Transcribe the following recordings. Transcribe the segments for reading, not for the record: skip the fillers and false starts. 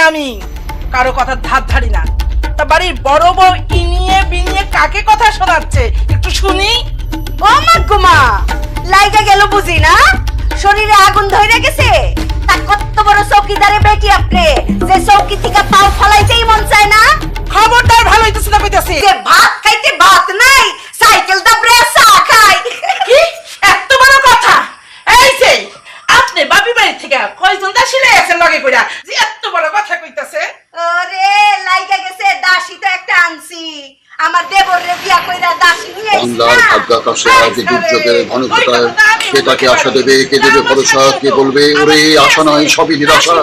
আমি কারো কথা ধার ধারি না। তা বাড়ির বড় বউ ইনিয়ে বিনিয়ে কাকে কথা শোনাচ্ছে একটু শুনি। ও মা গো মা, লাইগা গেল বুঝি না? শরীরে আগুন ধরে গেছে। তা কত বড় চৌকিদারে বেটি আপনি, যে চৌকি থেকে পাও ফালাইতেই মন চায় না। খবরদার ভালো হইতেছে না কইতাছি। যে ভাত খাইতে ভাত নাই, সাইকেল দাবড়ে চা খাই। কি এত বড় কথা? এই যে আপনি বাপি বাড়ি থেকে কয়জন দাসী আছেন লগে কইরা যে এত বড় কথা কইতাছে? ওরে লাইগা গেছে, দাসী তো একটা আনছি। আমার দেবরে বিয়া কইরা দাসী নিয়ে আইছি বাংলার না। ভাগ্যাকাশে আজ দুর্যোগের ঘনঘটায় কে তাকে আশা দেবে, কে দেবে ভরসা, কে বলবে ওরে আশা নয় সবই নিরাশা।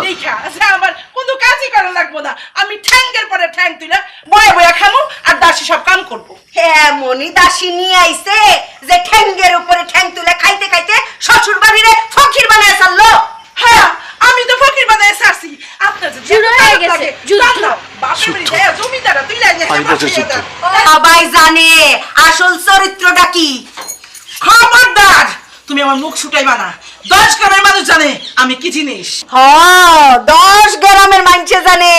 আমার কোনো কাজই করা লাগবো না, আমি ঠ্যাঙ্গের পরে ঠ্যাং তুইলা বয়া বয়া খামু আর দাসী সব কাম করবো। এমনই দাসী নিয়ে আইছে যে ঠ্যাঙ্গের উপরে ঠ্যাং তুলে খাইতে খাইতে শ্বশুর বাড়িরে ফকির বানায় চাললো। হ্যাঁ আমি তো ফকির বানায় ছাড়ছি। আপনার যে শুরু হয়ে গেছে যুদ্ধ। বাপের বাড়ি যায় জমিদার তুইলা সবাই জানে আসল চরিত্রটা কি। খবরদার তুমি আমার মুখ ছুটাইবা না। 10 গ্রামের মানুষ জানে আমি কি জিনিস। 10 গ্রামের মানুষে জানে,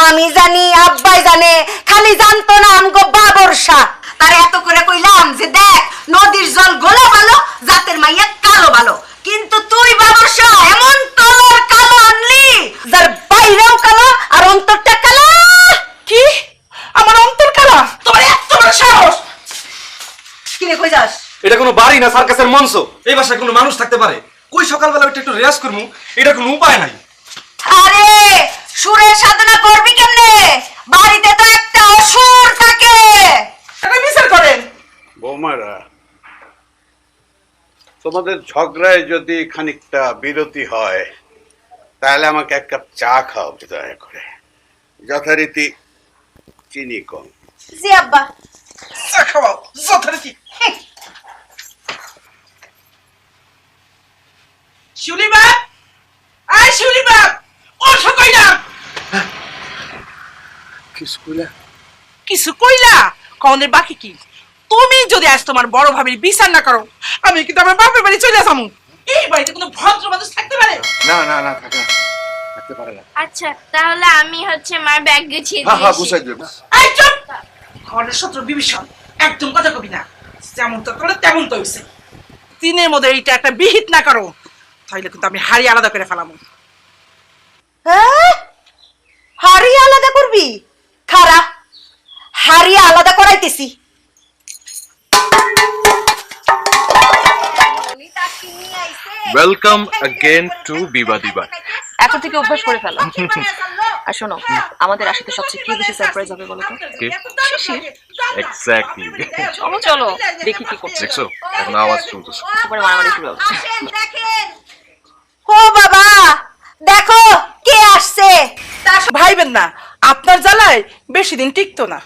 আমি জানি, আব্বাই জানে, খালি জানতো না আমগো বাবরসা। তার এত করে কইলাম যে দেখ নদীর জল গোলা ভালো, জাতের মাইয়া কালো ভালো, কিন্তু তুই বাবরসা এমন কালো কালো আনলি যার বাইরেও কালো আর অন্তরটা কালো। কি আমার অন্তর কালা? তোমার এত বড় সাহস! কিনে কই যাস? এটা কোনো বাড়ি না সার্কাসের মঞ্চ। এই বাসায় কোনো মানুষ থাকতে পারে? কই সকালবেলা ওইটা একটু রেয়াজ করবো, এটা কোনো উপায় নাই। আরে সুরের সাধনা করবি কেমনে? বাড়িতে তো একটা অসুর থাকে। এটা বিচার করেন। বৌমারা, তোমাদের ঝগড়ায় যদি খানিকটা বিরতি হয় তাহলে আমাকে এক কাপ চা খাও দয়া করে, যথারীতি চিনি কম। জি আব্বা। চা খাওয়াও যথারীতি। শিউলি বাপ, আয় শিউলি বাপ, ওঠো কইলা। কিছু কইলা কনের বাকি কি? তুমি যদি আজ তোমার বড় ভাবির বিচার না করো আমি কিন্তু আমার বাপের বাড়ি চলে যাবো। এই বাড়িতে কোনো ভদ্র মানুষ থাকতে পারে? না না না, থাকতে পারে না। আচ্ছা তাহলে আমি মার ব্যাগ গুছিয়ে হ্যাঁ হ্যাঁ, দিয়েছি। গুছাই দেব। এই চুপ! ঘরের শত্রু বিভীষণ, একদম কথা কবি না। যেমন তো করে তেমন তো হইছে। তিনের মধ্যে এইটা একটা বিহিত না করো তাইলে কিন্তু আমি হাড়ি আলাদা করে ফেলামু। হ্যাঁ? হাড়ি আলাদা করবি? খারা হাড়ি আলাদা করাইতেছি। ওয়েলকাম अगेन টু বিবাদী বাট। এখন থেকে অভ্যাস করে ফেলো। আর শোনো, আমাদের আসাতে সবচেয়ে কি বেশি সারপ্রাইজ হবে বলো তো? কি? শিশির। এক্স্যাক্টলি। চলো চলো দেখি কি করছে। দেখছো এখন আওয়াজ শুনতেছো? তারপরে মারামারি শুরু হবে। ও বাবা দেখো কে আসছে। ভাইবেন না, আপনার জ্বালায় বেশি দিন টিকতো না।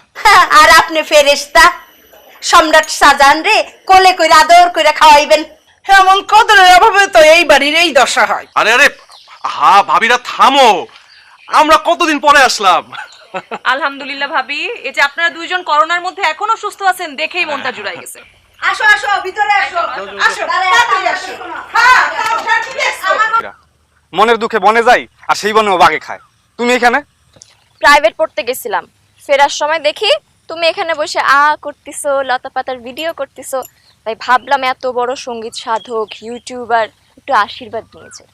আর আপনি ফেরেশতা, সম্রাট শাহজাহান রে কোলে কইরা আদর কইরা খাওয়াইবেন। এমন কদরের অভাবে তো এই বাড়ির এই দশা হয়। আরে আরে হা ভাবিরা থামো, আমরা কতদিন পরে আসলাম। আলহামদুলিল্লাহ ভাবি, এই যে আপনারা দুইজন করোনার মধ্যে এখনো সুস্থ আছেন দেখেই মনটা জুড়াই গেছে। আসো আসো ভিতরে আসো। আসো তাড়াতাড়ি আসো। হ্যাঁ তাও ঠিক আছে। মনের দুঃখে বনে যাই আর সেই বনেও বাগে খায়। তুমি এখানে? প্রাইভেট পড়তে গেছিলাম, ফেরার সময় দেখি তুমি এখানে বসে করতেছো, লতা পাতার ভিডিও করতেছো, তাই ভাবলাম এত বড় সঙ্গীত সাধক ইউটিউবার একটু আশীর্বাদ নিয়েছে।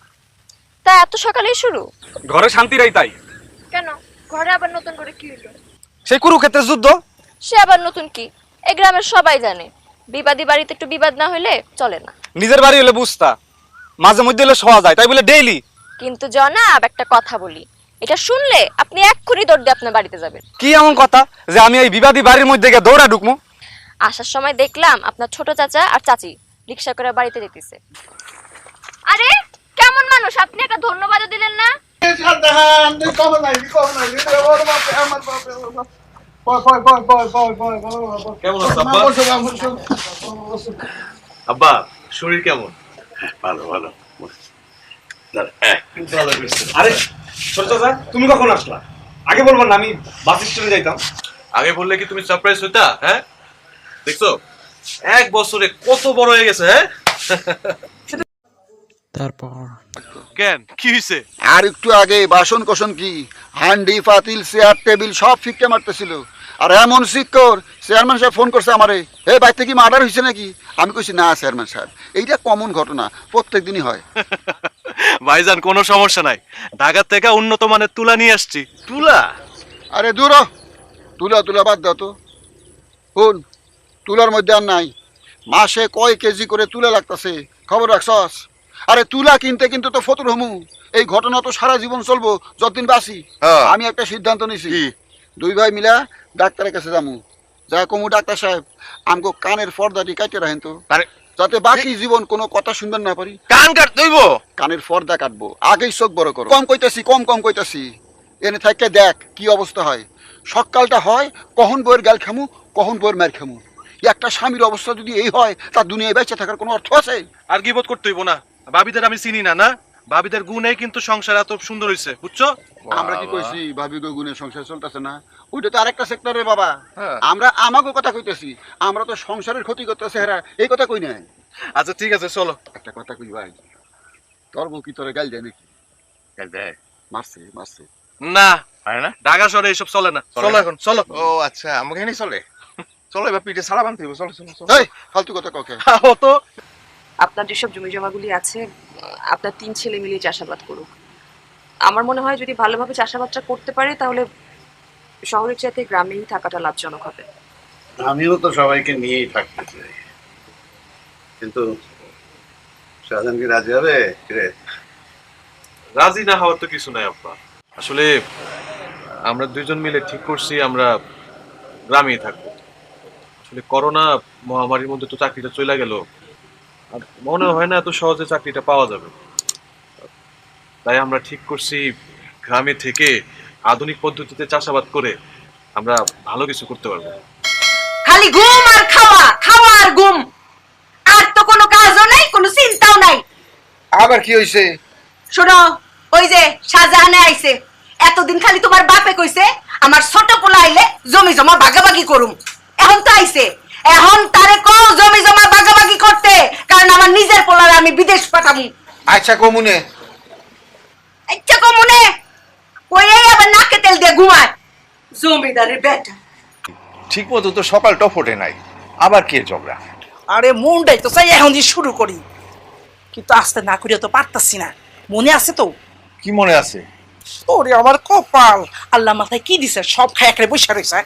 তা এত সকালেই শুরু? ঘরে শান্তি রাই তাই। কেন ঘরে আবার নতুন করে কি হলো? সেই কুরুক্ষেত্রের যুদ্ধ। সে আবার নতুন কি? এই গ্রামের সবাই জানে বিবাদী বাড়িতে একটু বিবাদ না হলে চলে না। নিজের বাড়ি হলে বুঝতা, মাঝে মধ্যে হলে শোয়া যায়, তাই বলে ডেইলি। কিন্তু জনাব একটা কথা বলি, এটা শুনলে আপনি এক্ষুনি দৌড় দিয়ে আপনার বাড়িতে যাবেন। কি এমন কথা যে আমি এই বিবাদী বাড়ির মধ্যে গিয়ে দৌড়া ঢুকমু? আসার সময় দেখলাম আপনার ছোট চাচা আর চাচি রিকশা করে বাড়িতে যেতেছে। আরে কেমন মানুষ আপনি, একটা ধন্যবাদও দিলেন না। কেমন আছো আব্বা? আব্বা শরীর কেমন? ভালো ভালো। আরে ছোট চাচা তুমি কখন আসলা? আগে বলবো না, আমি বাস স্ট্যান্ডে যাইতাম। আগে বললে কি তুমি সারপ্রাইজ হইতা? হ্যাঁ দেখছো 1 বছরে কত বড় হয়ে গেছে। হ্যাঁ কেন কি হয়েছে? আর একটু আগে বাসন কোসন কি হান্ডি পাতিল চেয়ার টেবিল সব ফিকে মারতেছিল। আর এমন শিক্ষর চেয়ারম্যান সাহেব ফোন করছে আমারে, হে বাড়িতে কি মার্ডার হয়েছে নাকি? আমি কইছি না চেয়ারম্যান সাহেব, এইটা কমন ঘটনা, প্রত্যেক দিনই হয়। ভাইজান কোনো সমস্যা নাই, ঢাকা থেকে উন্নত মানের তুলা নিয়ে আসছি। তুলা? আরে দূর হ। তুলা তুলা বাদ দাও তো। শুন, তুলার মধ্যে আর নাই, মাসে কয় কেজি করে তুলা লাগতেছে খবর রাখছস? আরে তুলা কিনতে কিন্তু তো ফতুর হমু, এই ঘটনা তো সারা জীবন চলবো যতদিন বাঁচি। আমি একটা সিদ্ধান্ত নিছি, দুই ভাই মিলা ডাক্তারের কাছে যামু, যা কমু ডাক্তার সাহেব আমগো কানের পর্দাটি কাটতে রাখেন তো, যাতে বাকি জীবন কোনো কথা শুনবেন না পারি। কান কাট দইব? কানের পর্দা কাটবো, আগেই চোখ বড় করো। কম কইতাছি, কম কম কইতাছি, এনে থাকতে দেখ কি অবস্থা হয়। সকালটা হয় কখন বইয়ের গাল খামু, কখন বইয়ের মার খামু। একটা স্বামীর অবস্থা যদি এই হয়, তার দুনিয়ায় বেঁচে থাকার কোনো অর্থ আছে? আর কি বোধ করতে হইব না, ভাবিদের আমি চিনি না, না ভাবিদের গুণে কিন্তু সংসার এত সুন্দর হইছে, বুঝছো? আমরা কি কইছি ভাবি গো গুণে সংসার চলতেছে না? ওইটা তো আরেকটা সেক্টরে বাবা। আমরা আমাকে কথা কইতেছি, আমরা তো সংসারের ক্ষতি করতেছে হেরা, এই কথা কই নাই। আচ্ছা ঠিক আছে চলো। একটা কথা কই ভাই, তোর বউ কি তোরে গাল দেয় নাকি? গাল দেয়? মারছে মারছে? না হয় না? ঢাকা শহরে এইসব চলে না, চলো এখন চলো। ও আচ্ছা, আমাকে এখানেই চলে। চলো এবার পিঠে সারা বানতে হইব, চলো চলো চলো। এই ফালতু কথা কাউকে। ও তো আপনার যেসব জমি জমাগুলি আছে, আপনার 3 ছেলে মিলিয়ে চাষাবাদ করুক। আমার মনে হয় যদি ভালোভাবে চাষাবাদটা করতে পারে তাহলে শহরের চাইতে গ্রামেই থাকাটা লাভজনক হবে। আমিও তো সবাইকে নিয়েই থাকতে চাই, কিন্তু শাহজাহান কি রাজি হবে রে? রাজি না হওয়ার তো কিছু নাই আব্বা, আসলে আমরা দুইজন মিলে ঠিক করছি আমরা গ্রামেই থাকবো। আসলে করোনা মহামারীর মধ্যে তো চাকরিটা চলে গেল, আর মনে হয় না এত সহজে চাকরিটা পাওয়া যাবে। তাই আমরা ঠিক করছি গ্রামে থেকে আধুনিক পদ্ধতিতে চাষাবাদ করে আমরা ভালো কিছু করতে পারবো। খালি ঘুম আর খাওয়া, খাওয়া আর ঘুম, আর তো কোনো কাজও নাই, কোনো চিন্তাও নাই। আবার কি হইছে? শোনো, ওই যে শাহজাহানে আইছে, এতদিন খালি তোমার বাপে কইছে আমার ছোট পোলা আইলে জমি জমা ভাগাভাগি করুম। এখন তো আইছে, এখন তারে কও জমি জমা ভাগাভাগি করতে, কারণ আমার নিজের পোলারে আমি বিদেশ পাঠাবো। আচ্ছা কমুনে। আচ্ছা কমুনে ওই আবার নাকে তেল দিয়ে ঘুমায় জমিদারের বেটা। ঠিক মতো তো সকালটা ফোটে নাই, আবার কে ঝগড়া? আরে মনটাই তো চাই এখন দিয়ে শুরু করি, কিন্তু আস্তে না করিয়া তো পারতাছি না। মনে আছে তো? কি মনে আছে? ওরে আমার কপাল, আল্লাহ মাথায় কি দিছে, সব খায় একরে বসে রয়েছে।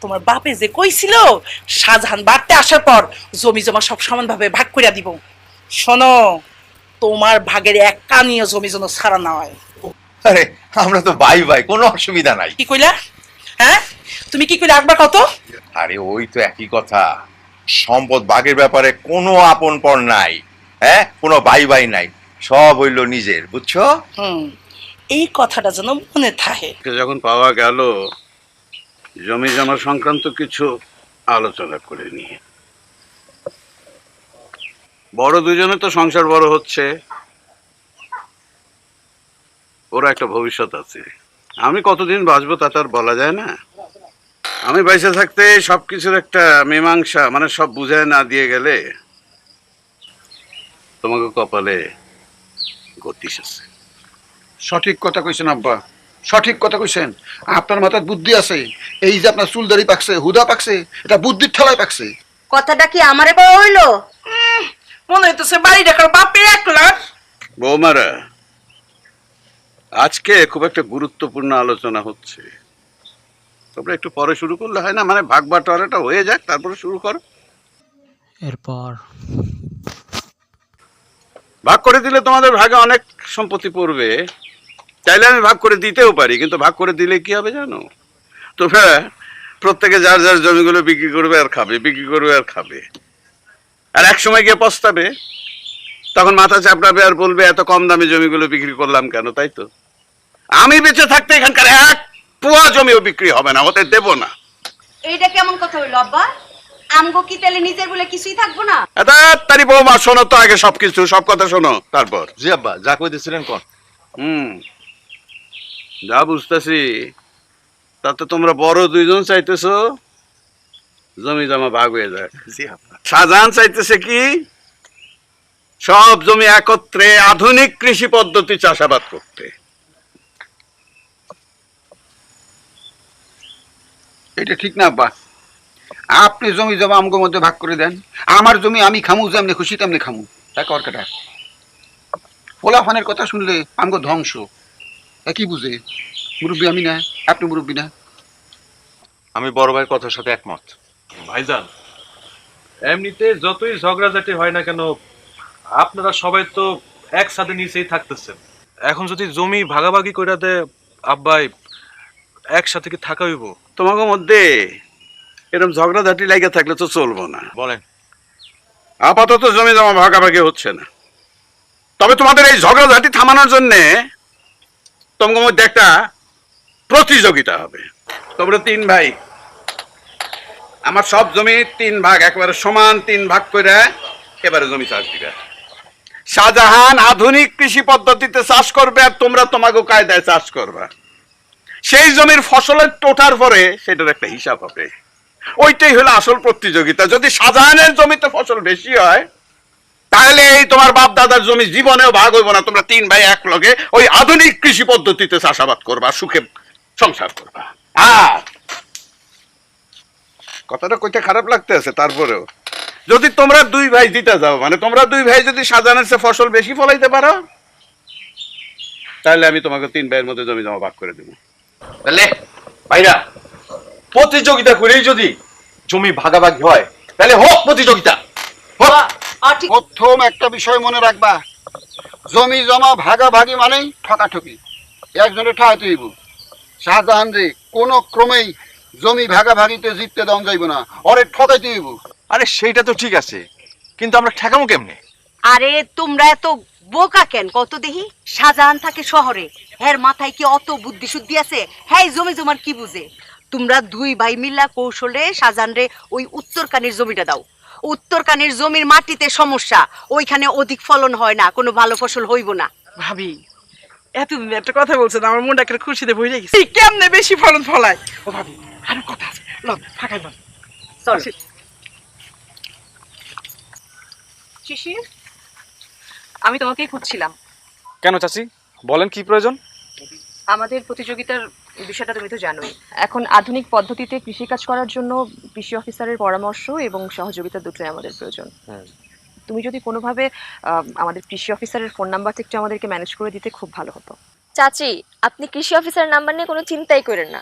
তোমার বাপে যে কইছিল শাহজাহান বাড়তে আসার পর জমি জমা সব সমানভাবে ভাগ করিয়া দিব। শোনো, তোমার ভাগের এক কানিও জমি যেন ছাড়া না হয়। আরে আমরা তো ভাই ভাই, কোনো অসুবিধা নাই। কি কইলা? হ্যাঁ তুমি কি কইলা একবার কত? আরে ওই তো একই কথা, সম্পদ ভাগের ব্যাপারে কোনো আপন পর নাই, হ্যাঁ কোনো ভাই ভাই নাই, সব হইলো নিজের, বুঝছো? এই কথাটা যেন মনে থাকে। যখন পাওয়া গেল, জমি জমা সংক্রান্ত কিছু আলোচনা করে নিয়ে বড় দুজনে তো সংসার বড় হচ্ছে, ওরা একটা ভবিষ্যৎ আছে। আমি কতদিন বাঁচবো তা তো আর বলা যায় না। আমি বেঁচে থাকতে সবকিছুর একটা মীমাংসা, মানে সব বুঝায় না দিয়ে গেলে তোমাকে কপালে গতিস আছে। সঠিক কথা কইছেন আব্বা, সঠিক কথা কইছেন। আপনার মাথায় বুদ্ধি আছে, এই যে আপনার চুলদারি পাকছে, হুদা পাকছে, এটা বুদ্ধির ঠেলায় পাকছে। কথাটা কি আমারে কওয়া হইলো? মনে হইতেছে বাড়ি ডাকার বাপের একলা। বৌমারা, আজকে খুব একটা গুরুত্বপূর্ণ আলোচনা হচ্ছে, তোমরা একটু পরে শুরু করলে হয় না? মানে ভাগ বাটোয়ারাটা হয়ে যাক, তারপরে শুরু করো। এরপর ভাগ করে দিলে তোমাদের ভাগে অনেক সম্পত্তি পড়বে। চাইলে আমি ভাগ করে দিতেও পারি, কিন্তু ভাগ করে দিলে কি হবে জানো? তোমরা প্রত্যেকে যার যার জমিগুলো বিক্রি করবে আর খাবে, বিক্রি করবে আর খাবে, আর এক সময় গিয়ে পস্তাবে, তখন মাথা চাপড়াবে আর বলবে এত কম দামে জমিগুলো বিক্রি করলাম কেন। তাই তো আমি বেঁচে থাকতে এখানকার এক পোয়া জমিও বিক্রি হবে না, হতে দেব না। এইটা কেমন কথা হইলো আব্বা? আমগো কি তাহলে নিজের বলে কিছুই থাকবো না? তারি বৌমা, শোনো তো আগে সবকিছু, সব কথা শোনো তারপর। জি আব্বা, যা কইতেছিলেন কোন। যা বুঝতেছি তাতে তোমরা বড় দুইজন চাইতেছো জমি জমা ভাগ হয়ে যায়। জি আব্বা। শাহজাহান চাইতেছে কি সব জমি একত্রে আধুনিক কৃষি পদ্ধতি চাষাবাদ করতে। এটা ঠিক না আব্বা, আপনি জমি জমা আমগো মধ্যে ভাগ করে দেন, আমার জমি আমি খামু, যেমনি খুশি তেমনি খামু, তা কর কেটা? পোলাফানের কথা শুনলে আমগো ধ্বংস, তা কি বুঝে? মুরব্বী আমি না, আপনি মুরব্বী না? আমি বড় ভাইয়ের কথার সাথে একমত। ভাইজান, এমনিতে যতই ঝগড়াঝাটি হয় না কেন, আপনারা সবাই তো একসাথে নিচেই থাকতেছেন। এখন যদি জমি ভাগাভাগি করে দেয় আব্বাই, একসাথে কি থাকা হইব? তোমাকে মধ্যে এরকম ঝগড়াঝাটি লাগে থাকলে তো চলবো না। বলেন। আপাতত জমি জমা ভাগাভাগি হচ্ছে না, তবে তোমাদের এই ঝগড়াঝাটি থামানোর জন্য তোমাকে মধ্যে একটা প্রতিযোগিতা হবে। তোমরা 3 ভাই আমার সব জমি 3 ভাগ, একেবারে সমান 3 ভাগ করে এবারে জমি চাষ দিবে। শাহজাহান আধুনিক কৃষি পদ্ধতিতে চাষ করবে, আর তোমরা তোমাকে কায়দায় চাষ করবে। সেই জমির ফসলের টোটার পরে সেটার একটা হিসাব হবে। ওইটাই হলো আসল প্রতিযোগিতা। যদি শাহজাহানের জমিতে ফসল বেশি হয়, তাহলে এই তোমার বাপ দাদার জমি জীবনেও ভাগ হইব না। তোমরা 3 ভাই এক লগে ওই আধুনিক কৃষি পদ্ধতিতে চাষাবাদ করবা, সুখে সংসার করবা। আর কথাটা কইতে খারাপ লাগতেছে, তারপরেও যদি তোমরা 2 ভাই জিতে যাও, মানে তোমরা 2 ভাই যদি শাহজাহানের চেয়ে ফসল বেশি ফলাইতে পারো, তাহলে আমি তোমাকে 3 ভাইয়ের মধ্যে জমি জমা ভাগ করে দেবো। তাহলে ভাইরা, প্রতিযোগিতা করেই যদি জমি ভাগাভাগি হয়, তাহলে হোক প্রতিযোগিতা, হোক। প্রথম একটা বিষয় মনে রাখবা, জমি জমা ভাগাভাগি মানেই ঠকাঠকি, একজনে ঠাইতে হইব। শাহজাহান রে কোনো ক্রমেই জমি ভাগাভাগিতে জিততে দেওয়া যাইব না, ওরে ঠকাইতে হইব। আরে সেইটা তো ঠিক আছে, কিন্তু আমরা ঠেকামো কেমনে? আরে তোমরা এত বোকা কেন কত দেখি? শাহজাহান থাকে শহরে, হের মাথায় কি অত বুদ্ধি শুদ্ধি আছে? হ্যাঁ, জমি জমার কি বুঝে? তোমরা 2 ভাই মিল্লা কৌশলে শাহজাহান রে ওই উত্তরকানির জমিটা দাও। উত্তরকানির জমির মাটিতে সমস্যা, ওইখানে অধিক ফলন হয় না, কোনো ভালো ফসল হইব না। ভাবি, এতদিন একটা কথা বলছেন, আমার মনটা একটা খুশিতে ভরে গেছে। কেমনে বেশি ফলন ফলায়? ও ভাবি, আরো কথা আছে, লন ফাঁকাই লন। চল। শিশির, আমি তোমাকেই খুঁজছিলাম। কেন চাচি, বলেন কি প্রয়োজন? আমাদের প্রতিযোগিতার বিষয়টা তুমি তো জানোই। এখন আধুনিক পদ্ধতিতে কৃষিকাজ করার জন্য কৃষি অফিসারের পরামর্শ এবং সহযোগিতা দুটোই আমাদের প্রয়োজন। তুমি যদি কোনোভাবে আমাদের কৃষি অফিসারের ফোন নাম্বারটা একটু আমাদেরকে ম্যানেজ করে দিতে খুব ভালো হতো। চাচি, আপনি কৃষি অফিসারের নাম্বার নিয়ে কোনো চিন্তাই করেন না।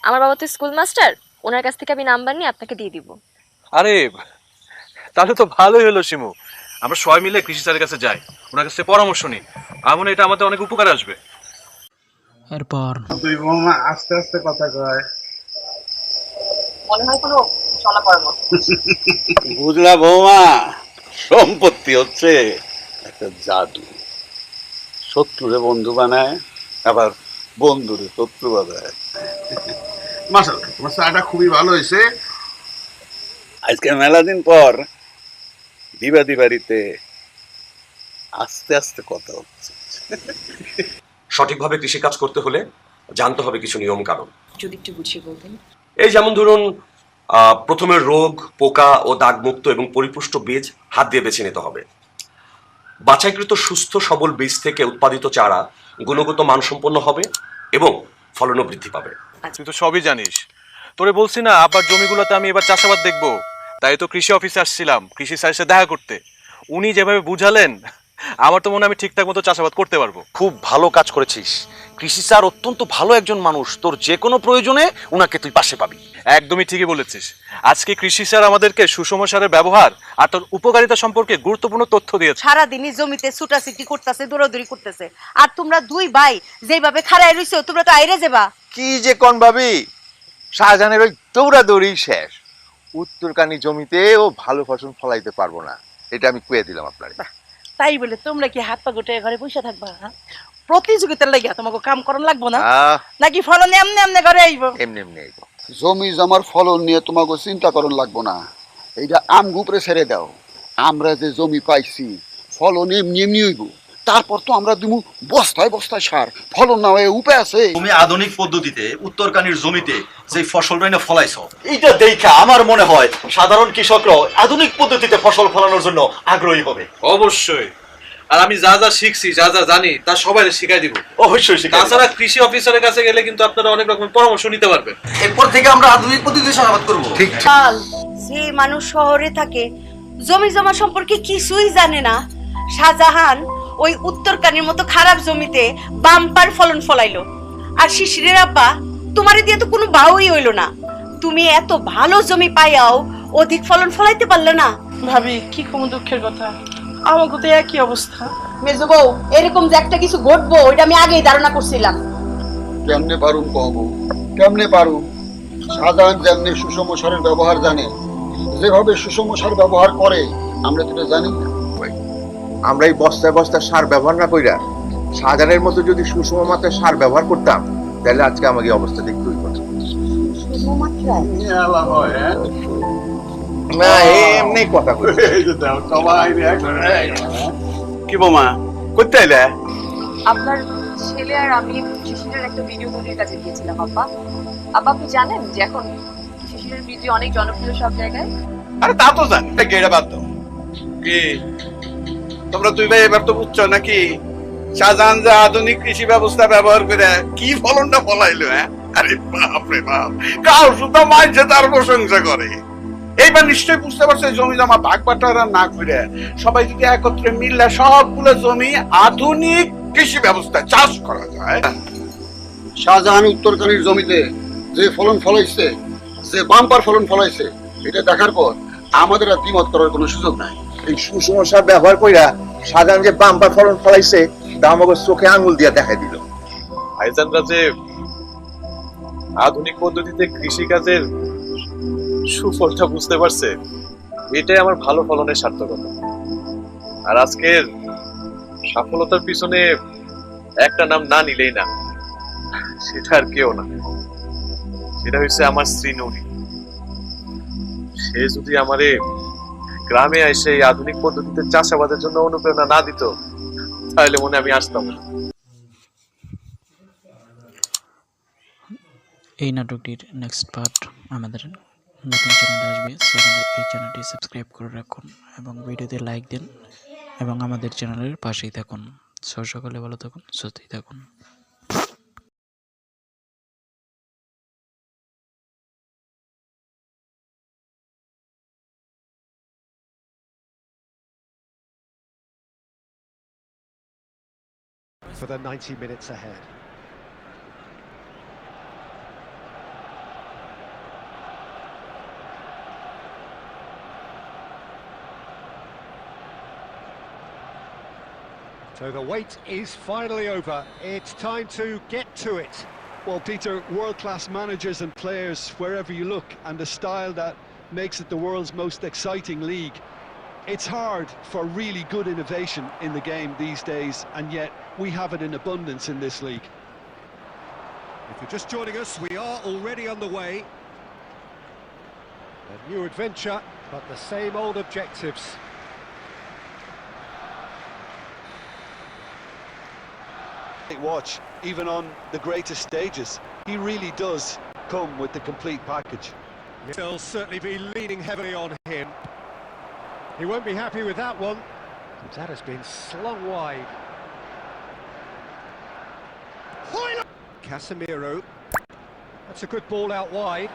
আমার বাবা তো স্কুল মাস্টার, ওনার কাছ থেকে আমি নাম্বার নিয়ে আপনাকে দিয়ে দিব। আরে তাহলে তো ভালোই হলো শিমু, আমরা সবাই মিলে কৃষি স্যারের কাছে যাই, ওনার কাছে পরামর্শ নিই। আমার মনে হয় এটা আমাদের অনেক উপকারে আসবে। এরপর তুই বৌমা আস্তে আস্তে কথা কয়। মনে হয় কোনো চলা পরামর্শ। বুঝলা বৌমা, সম্পত্তি হচ্ছে একটা জাদু। শত্রুরে বন্ধু বানায়, আবার বন্ধুরে শত্রু বানায়। মাশাআল্লাহ, তোমার চাটা খুবই ভালো হয়েছে। আজকে মেলা দিন পর দিবাদি বাড়িতে আস্তে আস্তে কথা হচ্ছে। সঠিকভাবে কৃষিকাজ করতে হলে জানতে হবে কিছু নিয়ম কানুন। যদি একটু বুঝিয়ে বলতেন। এই যেমন ধরুন, প্রথমে রোগ, পোকা ও দাগমুক্ত এবং পরিপুষ্ট বীজ হাত দিয়ে বেছে নিতে হবে। বাছাইকৃত সুস্থ সবল বীজ থেকে উৎপাদিত চারা গুণগত মানসম্পন্ন হবে এবং ফলনও বৃদ্ধি পাবে। তুই তো সবই জানিস, তোরে বলছি না আব্বার জমিগুলোতে আমি এবার চাষাবাদ দেখবো, তাই তো কৃষি অফিসে আসছিলাম কৃষি স্যারের সাথে দেখা করতে। উনি যেভাবে বুঝালেন, আমার তো মনে হয় আমি ঠিকঠাক মতো চাষাবাদ করতে পারবো। খুব ভালো কাজ করেছিস। কৃষি স্যার অত্যন্ত ভালো একজন মানুষ, তোর যে কোনো প্রয়োজনে উনাকে তুই পাশে পাবি। একদমই ঠিকই বলেছিস। আজকে কৃষি স্যার আমাদেরকে সুষম সারের ব্যবহার আর তার উপকারিতা সম্পর্কে গুরুত্বপূর্ণ তথ্য দিয়েছে। সারাদিনই জমিতে ছুটাছুটি করতেছে, দৌড়াদৌড়ি করতেছে, আর তোমরা 2 ভাই যেভাবে খাড়ায় রইছো, তোমরা তো আইরে যাবা। কি যে কোন ভাবি, শাহজাহানের ওই দৌড়াদৌড়ি শেষ। উত্তরকানি জমিতে ও ভালো ফসল ফলাইতে পারবো না, এটা আমি কুয়ে দিলাম আপনার। তাই বলে তোমরা কি হাত পা গুটে ঘরে বসে থাকবা? প্রতিযোগিতার লাগিয়া তোমাকে কাম করার লাগবো না নাকি? ফলন এমনি এমনি ঘরে আইব, এমনি এমনি আইব। জমি জমার ফলন নিয়ে তোমাকে চিন্তা করন লাগবো না, এইটা আমগো উপরে ছেড়ে দাও। আমরা যে জমি পাইছি ফলন এমনি এমনি হইব, তারপর তো আমরা দিমু বস্তায় বস্তায় সার, ফলন না হয়ে উপায় আছে? তুমি আধুনিক পদ্ধতিতে উত্তরকানির জমিতে যে ফসলটা না ফলাইছো, এইটা দেখা আমার মনে হয় সাধারণ কৃষকরা আধুনিক পদ্ধতিতে ফসল ফলানোর জন্য আগ্রহী হবে। অবশ্যই আর আমি যা যা শিখছি যা যা জানি তা সবাই শিখাই দিব। অবশ্যই শিখাই দিবো। তাছাড়া কৃষি অফিসারের কাছে গেলে কিন্তু আপনারা অনেক রকম পরামর্শ নিতে পারবেন। এরপর থেকে আমরা আধুনিক পদ্ধতিতে চাষাবাদ করব। ঠিক কাল যে মানুষ শহরে থাকে জমি জমা সম্পর্কে কিছুই জানে না, শাহজাহান ওই উত্তরকানির মতো খারাপ জমিতে বাম্পার ফলন ফলাইলো। আর শিশিরের আব্বা তোমারে দিয়ে তো কোনো বাউই হইলো না, তুমি এত ভালো জমি পাইয়াও অধিক ফলন ফলাইতে পারলে না। ভাবি কি কোন দুঃখের কথা, আমাকে তো একই অবস্থা। মেজো বউ, এরকম যে একটা কিছু ঘটবো ওইটা আমি আগেই ধারণা করছিলাম। কেমনে পারুম কহবো, কেমনে পারুম? শাহজাহান যেমনি সুষম সারের ব্যবহার জানে, যেভাবে সুষম সার ব্যবহার করে আমরা তো জানি না। আমরা এই বস্তায় বস্তায় সার ব্যবহার না কইরা শাহজাহানের মতো যদি সুষম মাত্রায় সার ব্যবহার করতাম তাহলে আজকে আমাকে এই অবস্থা দেখতে হইতো না। এমনি কথা কইছে। কি বোমা করতে আইলে? আপনার ছেলে আর আমি শিশিরের একটা ভিডিও তৈরির কাছে গিয়েছিলাম আব্বা। আব্বা আপনি জানেন যে এখন শিশিরের ভিডিও অনেক জনপ্রিয় সব জায়গায়? আরে তা তো জানি, এটা বাদ দাও। কি তোমরা দুই ভাই এবার তো বুঝছো নাকি শাহজাহান যে আধুনিক কৃষি ব্যবস্থা ব্যবহার করে কি ফলনটা ফলাইলো? হ্যাঁ, আরে বাপ রে বাপ, কাল শুধু মাঝে তার প্রশংসা করে। এইবার নিশ্চয়ই বুঝতে পারছে জমি জমা ভাগ বাটোয়ারা না করে সবাই যদি একত্রে মিললে সবগুলো জমি আধুনিক কৃষি ব্যবস্থা চাষ করা যায়। শাহজাহান উত্তরকানির জমিতে যে ফলন ফলাইছে, যে বাম্পার ফলন ফলাইছে, এটা দেখার পর আমাদের আর দ্বিমত করার কোনো সুযোগ নাই। এই সুষম সার ব্যবহার কইরা শাহজাহান যে বাম্পার ফলন ফলাইছে তা আমাকে চোখে আঙুল দিয়া দেখাই দিল। ভাইজানরা যে আধুনিক পদ্ধতিতে কৃষি কাজের সুফলটা বুঝতে পারছে, এটাই আমার ভালো ফলনের সার্থকতা। আর আজকের সফলতার পিছনে একটা নাম না নিলেই না, সেটা আর কেউ না, সেটা হচ্ছে আমার স্ত্রী নূরি। সে যদি আমারে গ্রামে এসে এই আধুনিক পদ্ধতিতে চাষাবাদের জন্য অনুপ্রেরণা না দিত, তাহলে মনে আমি আসতাম না। এই নাটকটির নেক্সট পার্ট আমাদের নতুন চ্যানেলে আসবে, সো আমাদের এই চ্যানেলটি সাবস্ক্রাইব করে রাখুন এবং ভিডিওতে লাইক দিন এবং আমাদের চ্যানেলের পাশেই থাকুন। সো সকলে ভালো থাকুন, সুস্থই থাকুন। For the 90 minutes ahead. So the wait is finally over. It's time to get to it. Well, Peter, world-class managers and players wherever you look, and the style that makes it the world's most exciting league. It's hard for really good innovation in the game these days, and yet we have it in abundance in this league. If you're just joining us, we are already on the way. A new adventure, but the same old objectives. Watch, even on the greatest stages, he really does come with the complete package. They'll certainly be leaning heavily on him. He won't be happy with that one. That has been slung wide. Casemiro. That's a good ball out wide.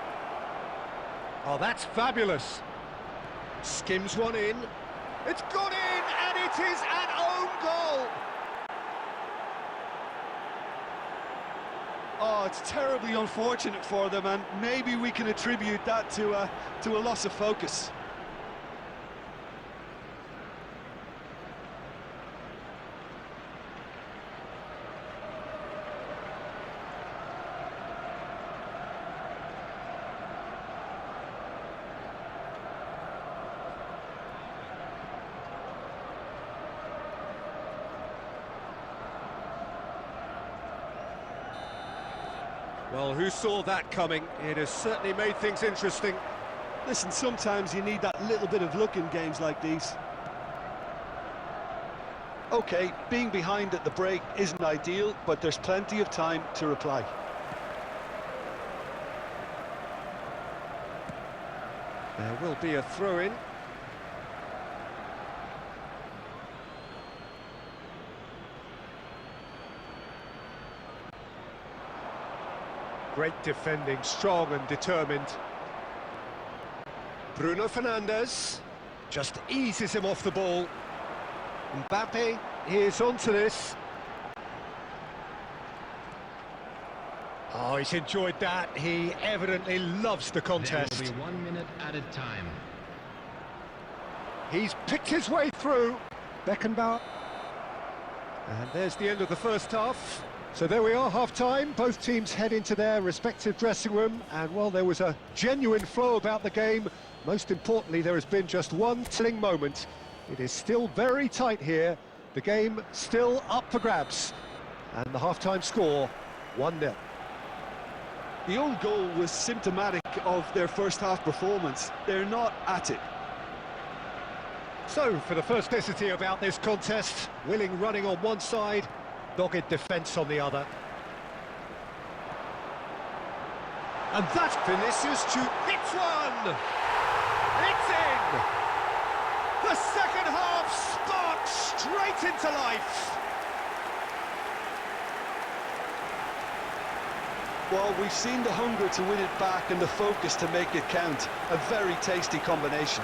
Oh, that's fabulous. Skims one in. It's gone in, and it is an own goal. Oh, it's terribly unfortunate for them, and maybe we can attribute that to a loss of focus. Well, who saw that coming? It has certainly made things interesting. Listen, sometimes you need that little bit of luck in games like these. Okay, being behind at the break isn't ideal, but there's plenty of time to reply. There will be a throw-in. Great defending, strong and determined. Bruno Fernandes just eases him off the ball. Mbappe is onto this. Oh, he's enjoyed that. He evidently loves the contest. There will be 1 minute added time. He's picked his way through. Beckenbauer. And there's the end of the first half. So there we are, half-time. Both teams head into their respective dressing room. And while there was a genuine flow about the game, most importantly, there has been just one telling moment. It is still very tight here. The game still up for grabs. And the half-time score, 1-0. The own goal was symptomatic of their first half performance. They're not at it. So, for the first necessity about this contest, Willing running on one side, dogged defence on the other. And that's Vinicius hits one! It's in! The second half sparks straight into life! Well, we've seen the hunger to win it back and the focus to make it count. A very tasty combination.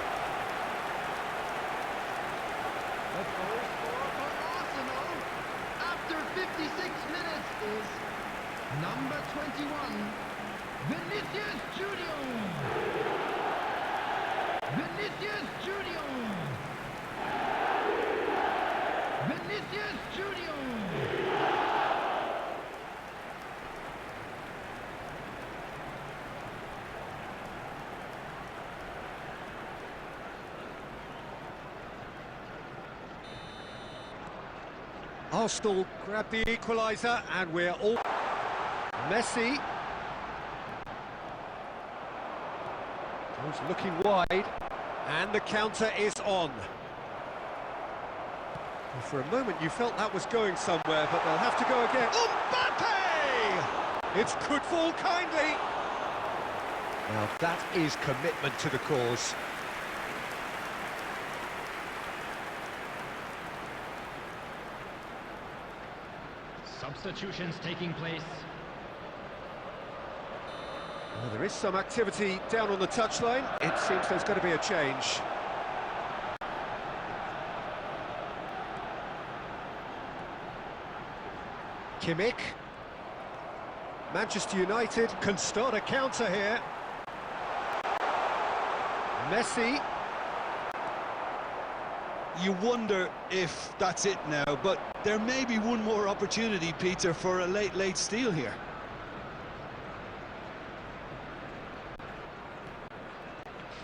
The goal scorer for Arsenal after 56 minutes is number 21, Vinicius Junior. Vinicius Junior. Vinicius Junior. Arsenal grab the equaliser and we're all... Messi. Goes looking wide and the counter is on. Well, for a moment you felt that was going somewhere, but they'll have to go again. Mbappe! It's could fall kindly. Now that is commitment to the cause. Substitutions taking place. Well, there is some activity down on the touchline. It seems there's going to be a change. Kimmich. Manchester United can start a counter here. Messi. You wonder if that's it now, but there may be one more opportunity, Peter, for a late steal here.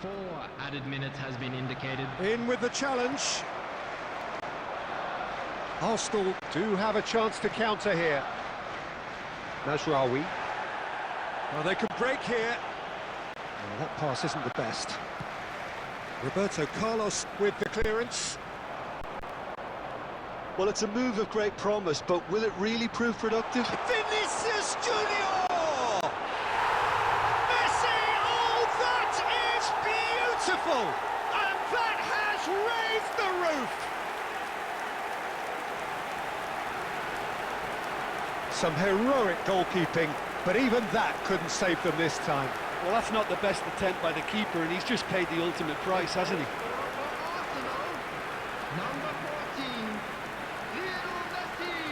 Four added minutes has been indicated. In with the challenge. Arsenal do have a chance to counter here. Mazraoui. Well, they can break here. Well, that pass isn't the best. Roberto Carlos with the clearance. Well, it's a move of great promise, but will it really prove productive? Vinicius Junior! Messi! Oh, that is beautiful! And that has raised the roof! Some heroic goalkeeping, but even that couldn't save them this time. Well, that's not the best attempt by the keeper, and he's just paid the ultimate price, hasn't he? Arsenal, number 14, Lionel Messi.